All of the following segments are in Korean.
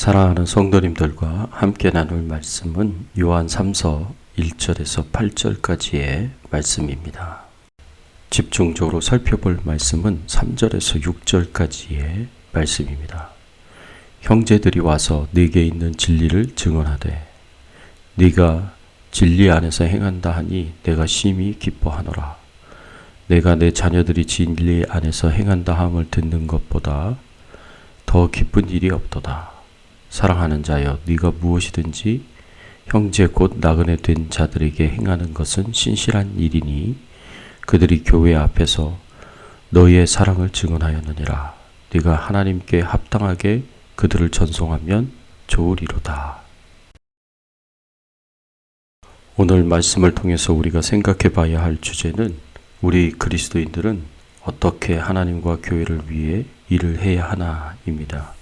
사랑하는 성도님들과 함께 나눌 말씀은 요한 3서 1절에서 8절까지의 말씀입니다. 집중적으로 살펴볼 말씀은 3절에서 6절까지의 말씀입니다. 형제들이 와서 네게 있는 진리를 증언하되 네가 진리 안에서 행한다 하니 내가 심히 기뻐하노라. 내가 내 자녀들이 진리 안에서 행한다 함을 듣는 것보다 더 기쁜 일이 없도다. 사랑하는 자여, 네가 무엇이든지 형제 곧 나그네 된 자들에게 행하는 것은 신실한 일이니 그들이 교회 앞에서 너희의 사랑을 증언하였느니라. 네가 하나님께 합당하게 그들을 전송하면 좋으리로다. 오늘 말씀을 통해서 우리가 생각해 봐야 할 주제는 우리 그리스도인들은 어떻게 하나님과 교회를 위해 일을 해야 하나입니다.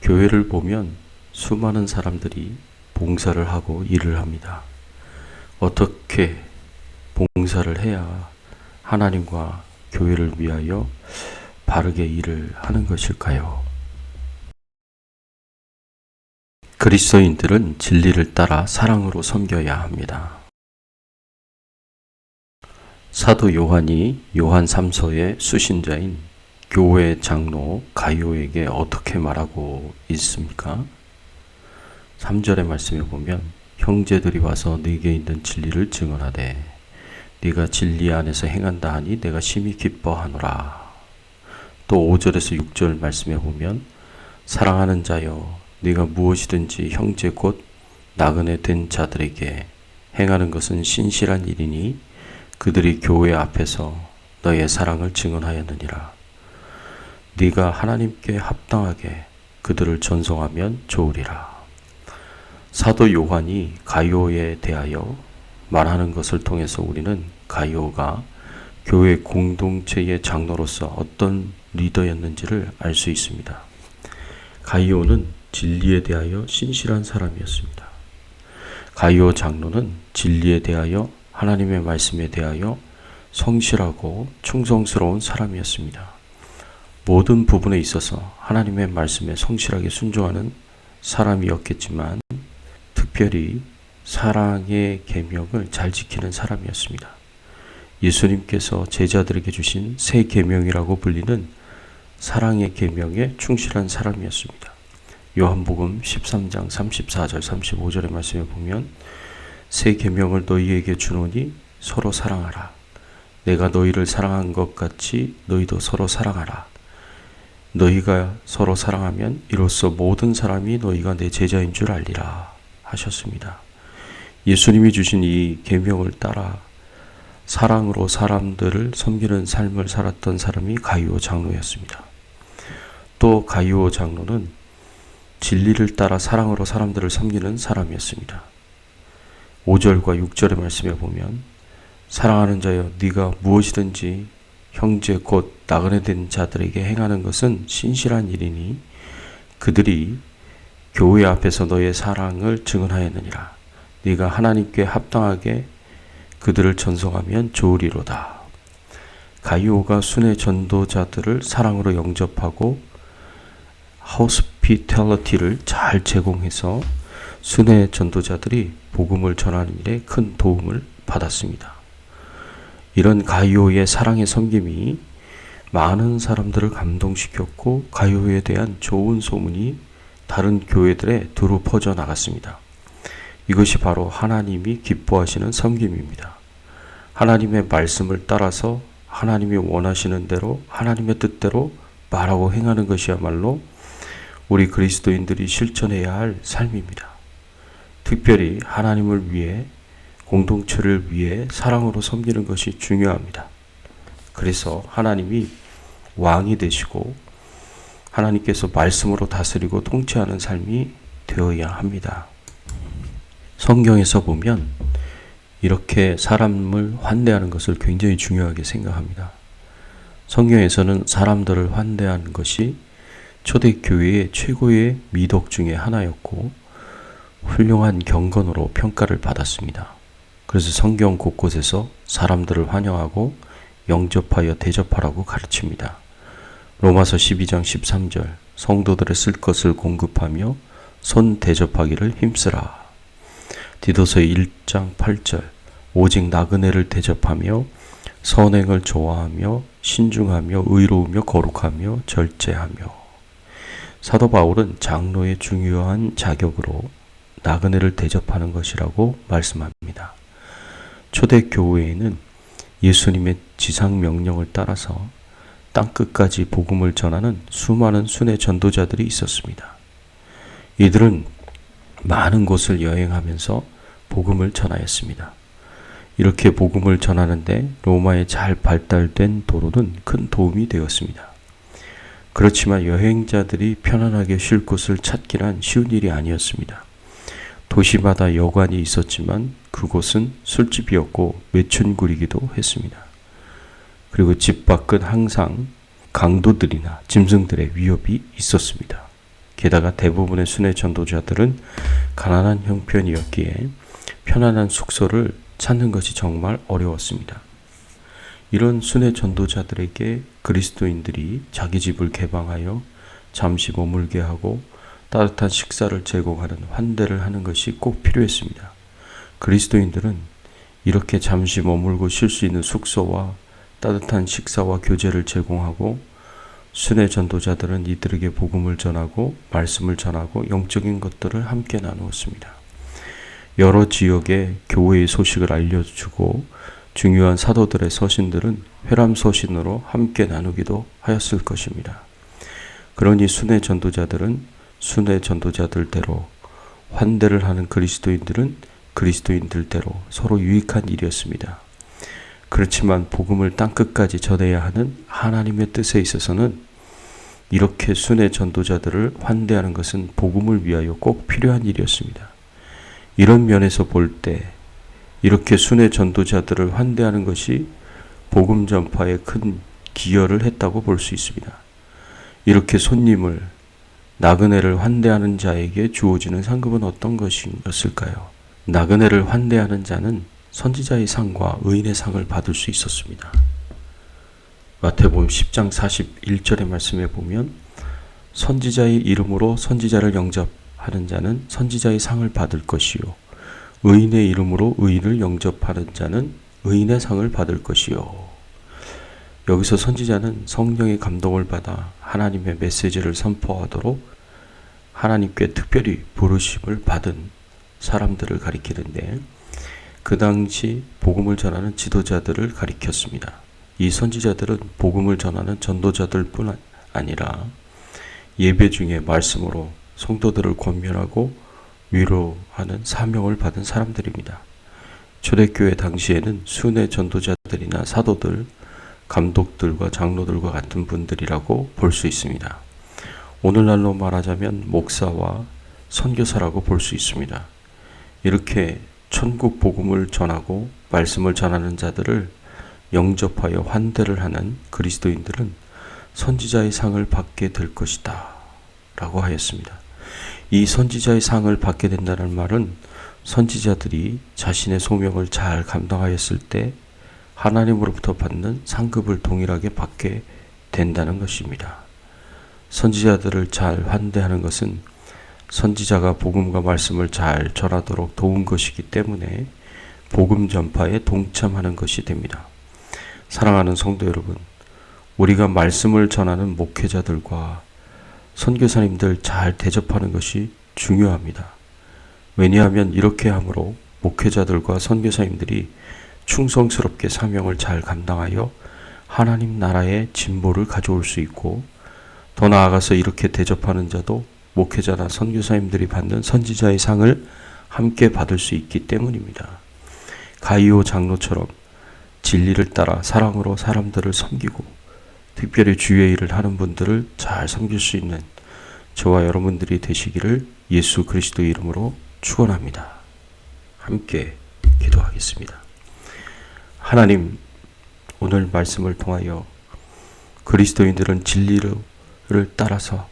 교회를 보면 수많은 사람들이 봉사를 하고 일을 합니다. 어떻게 봉사를 해야 하나님과 교회를 위하여 바르게 일을 하는 것일까요? 그리스도인들은 진리를 따라 사랑으로 섬겨야 합니다. 사도 요한이 요한 3서의 수신자인 교회 장로 가이오에게 어떻게 말하고 있습니까? 3절의 말씀에 보면 형제들이 와서 네게 있는 진리를 증언하되 네가 진리 안에서 행한다 하니 내가 심히 기뻐하노라. 또 5절에서 6절 말씀에 보면 사랑하는 자여 네가 무엇이든지 형제 곧 나그네 된 자들에게 행하는 것은 신실한 일이니 그들이 교회 앞에서 너의 사랑을 증언하였느니라. 네가 하나님께 합당하게 그들을 전송하면 좋으리라. 사도 요한이 가이오에 대하여 말하는 것을 통해서 우리는 가이오가 교회 공동체의 장로로서 어떤 리더였는지를 알 수 있습니다. 가이오는 진리에 대하여 신실한 사람이었습니다. 가이오 장로는 진리에 대하여 하나님의 말씀에 대하여 성실하고 충성스러운 사람이었습니다. 모든 부분에 있어서 하나님의 말씀에 성실하게 순종하는 사람이었겠지만 특별히 사랑의 계명을 잘 지키는 사람이었습니다. 예수님께서 제자들에게 주신 새 계명이라고 불리는 사랑의 계명에 충실한 사람이었습니다. 요한복음 13장 34절 35절의 말씀에 보면 새 계명을 너희에게 주노니 서로 사랑하라. 내가 너희를 사랑한 것 같이 너희도 서로 사랑하라. 너희가 서로 사랑하면 이로써 모든 사람이 너희가 내 제자인 줄 알리라 하셨습니다. 예수님이 주신 이 계명을 따라 사랑으로 사람들을 섬기는 삶을 살았던 사람이 가이오 장로였습니다. 또 가이오 장로는 진리를 따라 사랑으로 사람들을 섬기는 사람이었습니다. 5절과 6절의 말씀에 보면 사랑하는 자여 네가 무엇이든지 형제 곧 나그네 된 자들에게 행하는 것은 신실한 일이니 그들이 교회 앞에서 너의 사랑을 증언하였느니라. 네가 하나님께 합당하게 그들을 전송하면 좋으리로다. 가이오가 순회 전도자들을 사랑으로 영접하고 호스피탈리티를 잘 제공해서 순회 전도자들이 복음을 전하는 일에 큰 도움을 받았습니다. 이런 가이오의 사랑의 섬김이 많은 사람들을 감동시켰고 가이오에 대한 좋은 소문이 다른 교회들에 두루 퍼져 나갔습니다. 이것이 바로 하나님이 기뻐하시는 섬김입니다. 하나님의 말씀을 따라서 하나님이 원하시는 대로 하나님의 뜻대로 말하고 행하는 것이야말로 우리 그리스도인들이 실천해야 할 삶입니다. 특별히 하나님을 위해 공동체를 위해 사랑으로 섬기는 것이 중요합니다. 그래서 하나님이 왕이 되시고 하나님께서 말씀으로 다스리고 통치하는 삶이 되어야 합니다. 성경에서 보면 이렇게 사람을 환대하는 것을 굉장히 중요하게 생각합니다. 성경에서는 사람들을 환대하는 것이 초대교회의 최고의 미덕 중에 하나였고 훌륭한 경건으로 평가를 받았습니다. 그래서 성경 곳곳에서 사람들을 환영하고 영접하여 대접하라고 가르칩니다. 로마서 12장 13절 성도들의 쓸 것을 공급하며 손 대접하기를 힘쓰라. 디도서 1장 8절 오직 나그네를 대접하며 선행을 좋아하며 신중하며 의로우며 거룩하며 절제하며. 사도 바울은 장로의 중요한 자격으로 나그네를 대접하는 것이라고 말씀합니다. 초대교회에는 예수님의 지상 명령을 따라서 땅끝까지 복음을 전하는 수많은 순회 전도자들이 있었습니다. 이들은 많은 곳을 여행하면서 복음을 전하였습니다. 이렇게 복음을 전하는데 로마에 잘 발달된 도로는 큰 도움이 되었습니다. 그렇지만 여행자들이 편안하게 쉴 곳을 찾기란 쉬운 일이 아니었습니다. 도시마다 여관이 있었지만 그곳은 술집이었고 매춘굴이기도 했습니다. 그리고 집 밖은 항상 강도들이나 짐승들의 위협이 있었습니다. 게다가 대부분의 순회 전도자들은 가난한 형편이었기에 편안한 숙소를 찾는 것이 정말 어려웠습니다. 이런 순회 전도자들에게 그리스도인들이 자기 집을 개방하여 잠시 머물게 하고 따뜻한 식사를 제공하는 환대를 하는 것이 꼭 필요했습니다. 그리스도인들은 이렇게 잠시 머물고 쉴 수 있는 숙소와 따뜻한 식사와 교제를 제공하고 순회 전도자들은 이들에게 복음을 전하고 말씀을 전하고 영적인 것들을 함께 나누었습니다. 여러 지역의 교회의 소식을 알려주고 중요한 사도들의 서신들은 회람 서신으로 함께 나누기도 하였을 것입니다. 그러니 순회 전도자들은 순회 전도자들대로, 환대를 하는 그리스도인들은 그리스도인들대로 서로 유익한 일이었습니다. 그렇지만 복음을 땅끝까지 전해야 하는 하나님의 뜻에 있어서는 이렇게 순회 전도자들을 환대하는 것은 복음을 위하여 꼭 필요한 일이었습니다. 이런 면에서 볼 때 이렇게 순회 전도자들을 환대하는 것이 복음 전파에 큰 기여를 했다고 볼 수 있습니다. 이렇게 손님을, 나그네를 환대하는 자에게 주어지는 상급은 어떤 것이었을까요? 나그네를 환대하는 자는 선지자의 상과 의인의 상을 받을 수 있었습니다. 마태복음 10장 41절의 말씀에 보면 선지자의 이름으로 선지자를 영접하는 자는 선지자의 상을 받을 것이요 의인의 이름으로 의인을 영접하는 자는 의인의 상을 받을 것이요. 여기서 선지자는 성령의 감동을 받아 하나님의 메시지를 선포하도록 하나님께 특별히 부르심을 받은 사람들을 가리키는데 그 당시 복음을 전하는 지도자들을 가리켰습니다. 이 선지자들은 복음을 전하는 전도자들뿐 아니라 예배 중에 말씀으로 성도들을 권면하고 위로하는 사명을 받은 사람들입니다. 초대교회 당시에는 순회 전도자들이나 사도들, 감독들과 장로들과 같은 분들이라고 볼 수 있습니다. 오늘날로 말하자면 목사와 선교사라고 볼 수 있습니다. 이렇게 천국 복음을 전하고 말씀을 전하는 자들을 영접하여 환대를 하는 그리스도인들은 선지자의 상을 받게 될 것이다 라고 하였습니다. 이 선지자의 상을 받게 된다는 말은 선지자들이 자신의 소명을 잘 감당하였을 때 하나님으로부터 받는 상급을 동일하게 받게 된다는 것입니다. 선지자들을 잘 환대하는 것은 선지자가 복음과 말씀을 잘 전하도록 도운 것이기 때문에 복음 전파에 동참하는 것이 됩니다. 사랑하는 성도 여러분, 우리가 말씀을 전하는 목회자들과 선교사님들 잘 대접하는 것이 중요합니다. 왜냐하면 이렇게 함으로 목회자들과 선교사님들이 충성스럽게 사명을 잘 감당하여 하나님 나라의 진보를 가져올 수 있고, 더 나아가서 이렇게 대접하는 자도 목회자나 선교사님들이 받는 선지자의 상을 함께 받을 수 있기 때문입니다. 가이오 장로처럼 진리를 따라 사랑으로 사람들을 섬기고 특별히 주의 일을 하는 분들을 잘 섬길 수 있는 저와 여러분들이 되시기를 예수 그리스도의 이름으로 축원합니다. 함께 기도하겠습니다. 하나님, 오늘 말씀을 통하여 그리스도인들은 진리를 따라서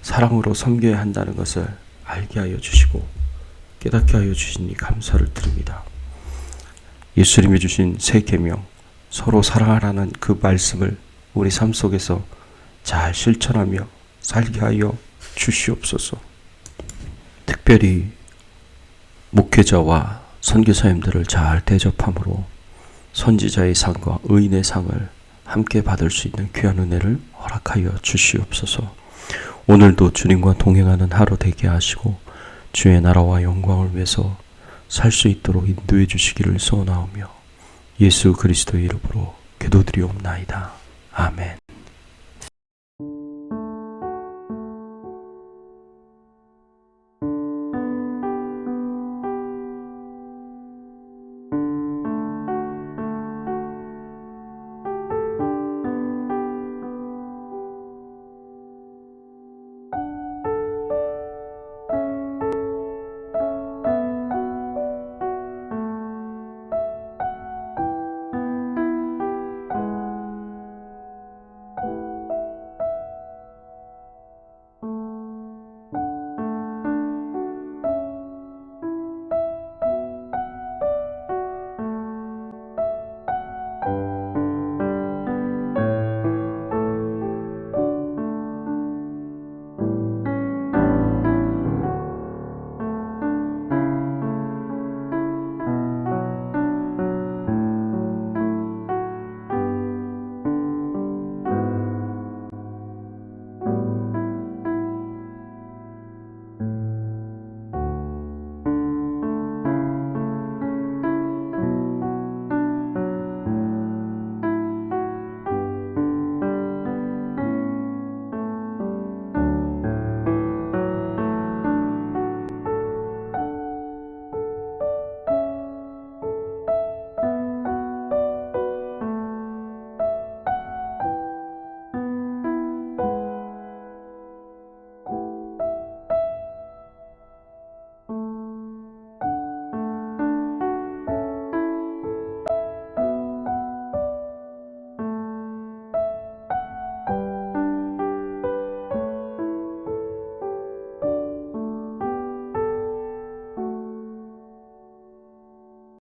사랑으로 섬겨야 한다는 것을 알게 하여 주시고 깨닫게 하여 주시니 감사를 드립니다. 예수님이 주신 새 계명, 서로 사랑하라는 그 말씀을 우리 삶 속에서 잘 실천하며 살게 하여 주시옵소서. 특별히 목회자와 선교사님들을 잘 대접함으로 선지자의 상과 의인의 상을 함께 받을 수 있는 귀한 은혜를 허락하여 주시옵소서. 오늘도 주님과 동행하는 하루 되게 하시고 주의 나라와 영광을 위해서 살 수 있도록 인도해 주시기를 소원하오며 예수 그리스도의 이름으로 기도드리옵나이다. 아멘.